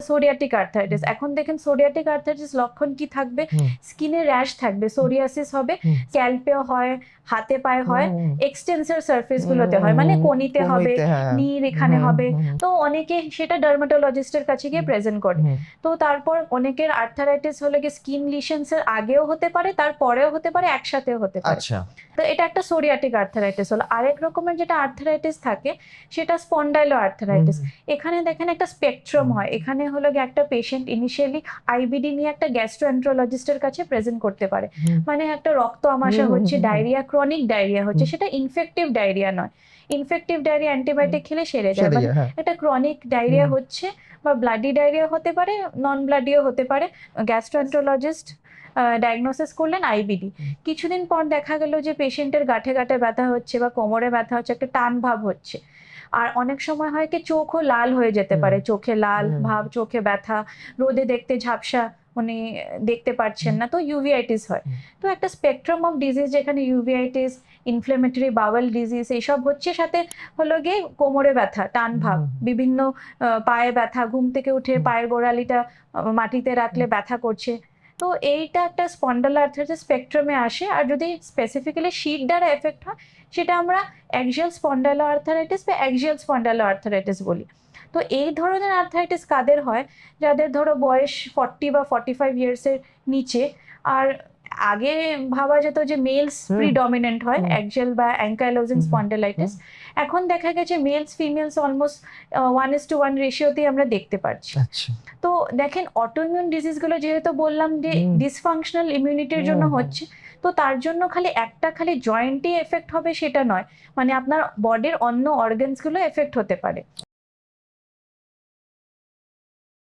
Psoriatic arthritis. এখন দেখেন psoriatic arthritis লক্ষণ কি থাকবে? স্কিনে র্যাশ থাকবে, সোরিয়াসিস হবে, স্ক্যাল্পে হয়, হাতে পায়ে হয়, এক্সটেন্সর সারফেস গুলোতে হয়, মানে কনিতে হবে, নির এখানে হবে। তো অনেকে সেটা ডার্মাটোলজিস্টের কাছে গিয়ে প্রেজেন্ট করে। তো তারপর অনেকের আর্থারাইটিস হলে কি স্কিন লিশনস এর আগেও হতে পারে, তারপরেও হতে পারে, একসাথেও হতে পারে। আচ্ছা, তো এটা একটা সোরিয়াটিক আর্থারাইটিস হলো। আরেক রকমের যেটা আর্থারাইটিস থাকে সেটা স্পন্ডাইলো আর্থারাইটিস। এখানে দেখেন একটা স্পেকট্রাম হয়। এখানে হলো গিয়ে একটা পেশেন্ট ইনিশিয়ালি আইবিডি নিয়ে একটা গ্যাস্ট্রোএন্টারোলজিস্টের কাছে প্রেজেন্ট করতে পারে, মানে একটা রক্ত আমাশা হচ্ছে, ডায়রিয়া, ক্রনিক ডায়রিয়া হচ্ছে, সেটা ইনফেক্টিভ ডায়রিয়া নয়। ইনফেক্টিভ ডায়রিয়া অ্যান্টিবায়োটিক খেলে সেরে যায়, মানে একটা ক্রনিক ডায়রিয়া হচ্ছে বা ব্লাডি ডায়রিয়া হতে পারে, নন ব্লাডিও হতে পারে। গ্যাস্ট্রোএন্টারোলজিস্ট ডায়াগনোসিস করলেন আইবিডি। কিছুদিন পর দেখা গেল যে পেশেন্টের গাঁঠে গাঁঠে ব্যথা হচ্ছে বা কোমরে ব্যথা হচ্ছে, একটা টান ভাব হচ্ছে। আর অনেক সময় হয় কি চোখও লাল হয়ে যেতে পারে, চোখে লাল ভাব, চোখে ব্যথা, রোদে দেখতে ঝাপসা, উনি দেখতে পাচ্ছেন না, তো ইউভিআইটিস হয়। তো একটা স্পেকট্রাম অফ ডিজিজ, যেখানে ইউভিআইটিস, ইনফ্লেমেটরি বাওয়েল ডিজিজ এইসব হচ্ছে, সাথে হলো গিয়ে কোমরে ব্যথা, টান ভাব, বিভিন্ন পায়ে ব্যথা, ঘুম থেকে উঠে পায়ের গোড়ালিটা মাটিতে রাখলে ব্যথা করছে। তো এইটা একটা স্পন্ডাইলো আর্থারাইটিস স্পেকট্রামে আসে। আর যদি স্পেসিফিক্যালি শীট দ্বারা এফেক্ট হয়, সেটা আমরা অ্যাক্সিয়াল স্পন্ডাইলো আর্থারাইটিস বা অ্যাক্সিয়াল স্পন্ডাইলো আর্থারাইটিস বলি। তো এই ধরনের আর্থারাইটিস কাদের হয়? যাদের ধরো বয়স 40 বা 45 ইয়ার্সের নিচে। আর আগে ভাবা যেত যে মেলস প্রিডমিনেন্ট হয় অ্যাক্সিয়াল বা অ্যাঙ্কাইলোজিং স্পন্ডাইলাইটিস। এখন দেখা গেছে মেলস ফিমেলস অলমোস্ট 1:1 রেশিওতেই আমরা দেখতে পাচ্ছি। তো দেখেন অটোইমিউন ডিজিজগুলো যেহেতু বললাম যে ডিসফাংশনাল ইমিউনিটির জন্য হচ্ছে, তো তার জন্য খালি জয়েন্টই এফেক্ট হবে সেটা নয়, মানে আপনার বডির অন্য অর্গানসগুলো এফেক্ট হতে পারে।